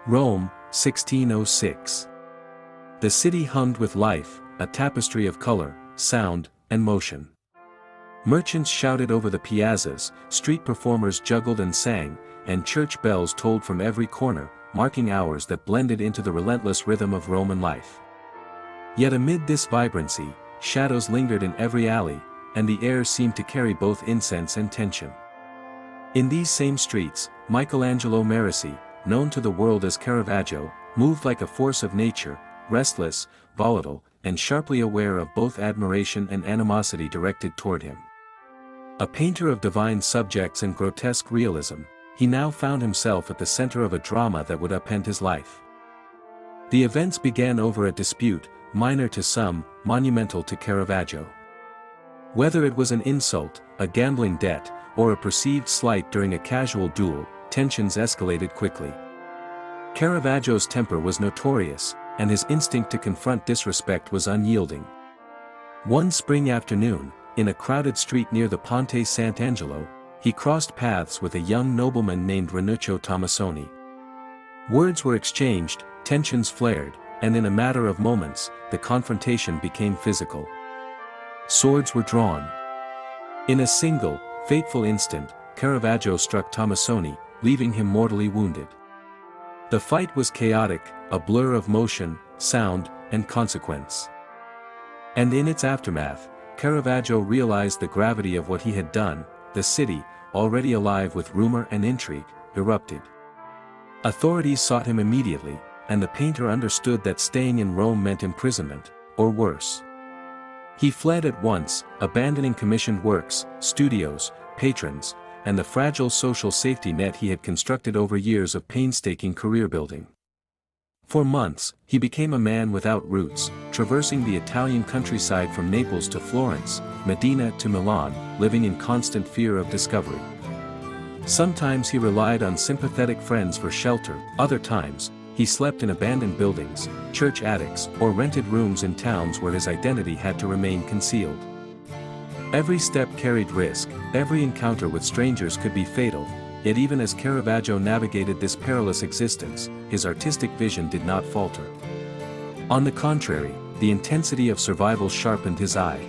Rome, 1606. The city hummed with life, a tapestry of color, sound, and motion. Merchants shouted over the piazzas, street performers juggled and sang, and church bells tolled from every corner, marking hours that blended into the relentless rhythm of Roman life. Yet amid this vibrancy, shadows lingered in every alley, and the air seemed to carry both incense and tension. In these same streets, Michelangelo Merisi, known to the world as Caravaggio, moved like a force of nature, restless, volatile, and sharply aware of both admiration and animosity directed toward him. A painter of divine subjects and grotesque realism, he now found himself at the center of a drama that would upend his life. The events began over a dispute, minor to some, monumental to Caravaggio. Whether it was an insult, a gambling debt, or a perceived slight during a casual duel, tensions escalated quickly. Caravaggio's temper was notorious, and his instinct to confront disrespect was unyielding. One spring afternoon, in a crowded street near the Ponte Sant'Angelo, he crossed paths with a young nobleman named Ranuccio Tomassoni. Words were exchanged, tensions flared, and in a matter of moments, the confrontation became physical. Swords were drawn. In a single, fateful instant, Caravaggio struck Tomassoni, leaving him mortally wounded. The fight was chaotic, a blur of motion, sound, and consequence. And in its aftermath, Caravaggio realized the gravity of what he had done. The city, already alive with rumor and intrigue, erupted. Authorities sought him immediately, and the painter understood that staying in Rome meant imprisonment, or worse. He fled at once, abandoning commissioned works, studios, patrons, and the fragile social safety net he had constructed over years of painstaking career building. For months, he became a man without roots, traversing the Italian countryside from Naples to Florence, Medina to Milan, living in constant fear of discovery. Sometimes he relied on sympathetic friends for shelter, other times, he slept in abandoned buildings, church attics, or rented rooms in towns where his identity had to remain concealed. Every step carried risk, every encounter with strangers could be fatal, yet even as Caravaggio navigated this perilous existence, his artistic vision did not falter. On the contrary, the intensity of survival sharpened his eye.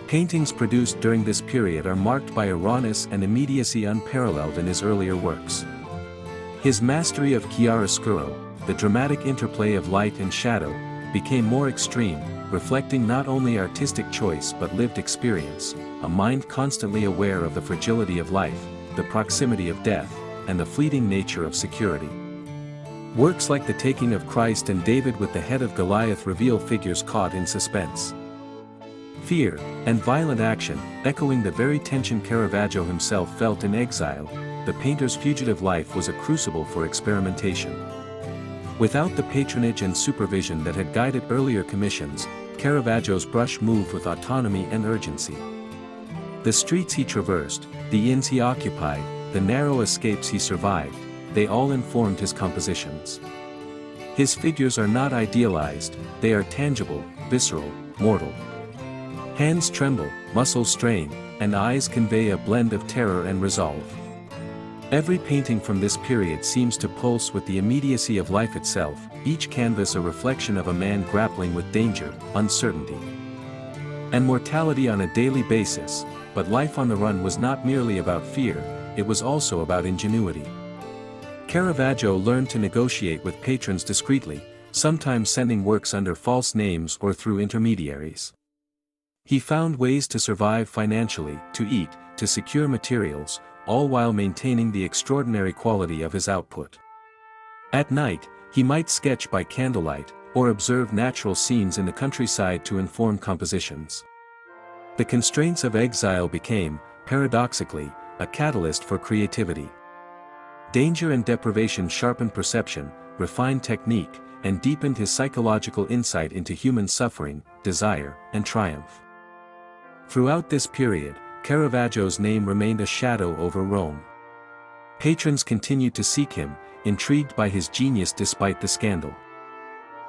Paintings produced during this period are marked by a rawness and immediacy unparalleled in his earlier works. His mastery of chiaroscuro, the dramatic interplay of light and shadow, became more extreme, reflecting not only artistic choice but lived experience, a mind constantly aware of the fragility of life, the proximity of death, and the fleeting nature of security. Works like The Taking of Christ and David with the Head of Goliath reveal figures caught in suspense. Fear, and violent action, echoing the very tension Caravaggio himself felt in Exiled, the painter's fugitive life was a crucible for experimentation. Without the patronage and supervision that had guided earlier commissions, Caravaggio's brush moved with autonomy and urgency. The streets he traversed, the inns he occupied, the narrow escapes he survived, they all informed his compositions. His figures are not idealized, they are tangible, visceral, mortal. Hands tremble, muscles strain, and eyes convey a blend of terror and resolve. Every painting from this period seems to pulse with the immediacy of life itself, each canvas a reflection of a man grappling with danger, uncertainty, and mortality on a daily basis. But life on the run was not merely about fear, it was also about ingenuity. Caravaggio learned to negotiate with patrons discreetly, sometimes sending works under false names or through intermediaries. He found ways to survive financially, to eat, to secure materials, all while maintaining the extraordinary quality of his output. At night, he might sketch by candlelight, or observe natural scenes in the countryside to inform compositions. The constraints of exile became, paradoxically, a catalyst for creativity. Danger and deprivation sharpened perception, refined technique, and deepened his psychological insight into human suffering, desire, and triumph. Throughout this period, Caravaggio's name remained a shadow over Rome. Patrons continued to seek him, intrigued by his genius despite the scandal.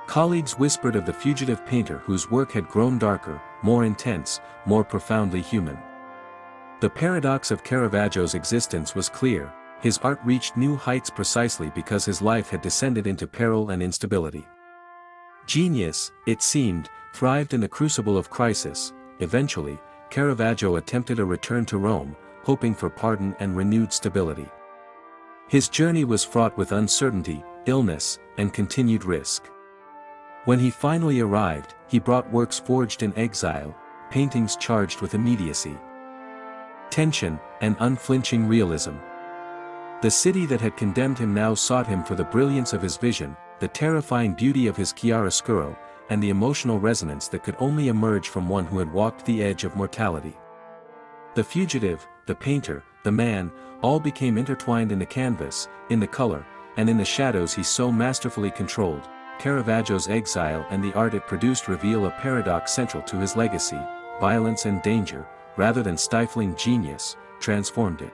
Colleagues whispered of the fugitive painter whose work had grown darker, more intense, more profoundly human. The paradox of Caravaggio's existence was clear: his art reached new heights precisely because his life had descended into peril and instability. Genius, it seemed, thrived in the crucible of crisis. Eventually, Caravaggio attempted a return to Rome, hoping for pardon and renewed stability. His journey was fraught with uncertainty, illness, and continued risk. When he finally arrived, he brought works forged in exile, paintings charged with immediacy, tension, and unflinching realism. The city that had condemned him now sought him for the brilliance of his vision, the terrifying beauty of his chiaroscuro, and the emotional resonance that could only emerge from one who had walked the edge of mortality. The fugitive, the painter, the man, all became intertwined in the canvas, in the color, and in the shadows he so masterfully controlled. Caravaggio's exile and the art it produced reveal a paradox central to his legacy: violence and danger, rather than stifling genius, transformed it.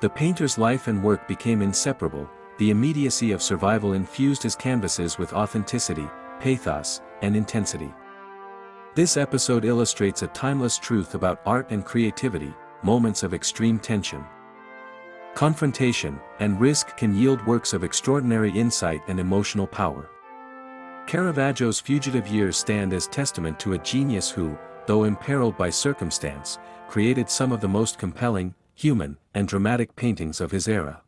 The painter's life and work became inseparable. The immediacy of survival infused his canvases with authenticity, pathos, and intensity. This episode illustrates a timeless truth about art and creativity: moments of extreme tension, confrontation, and risk can yield works of extraordinary insight and emotional power. Caravaggio's fugitive years stand as testament to a genius who, though imperiled by circumstance, created some of the most compelling, human, and dramatic paintings of his era.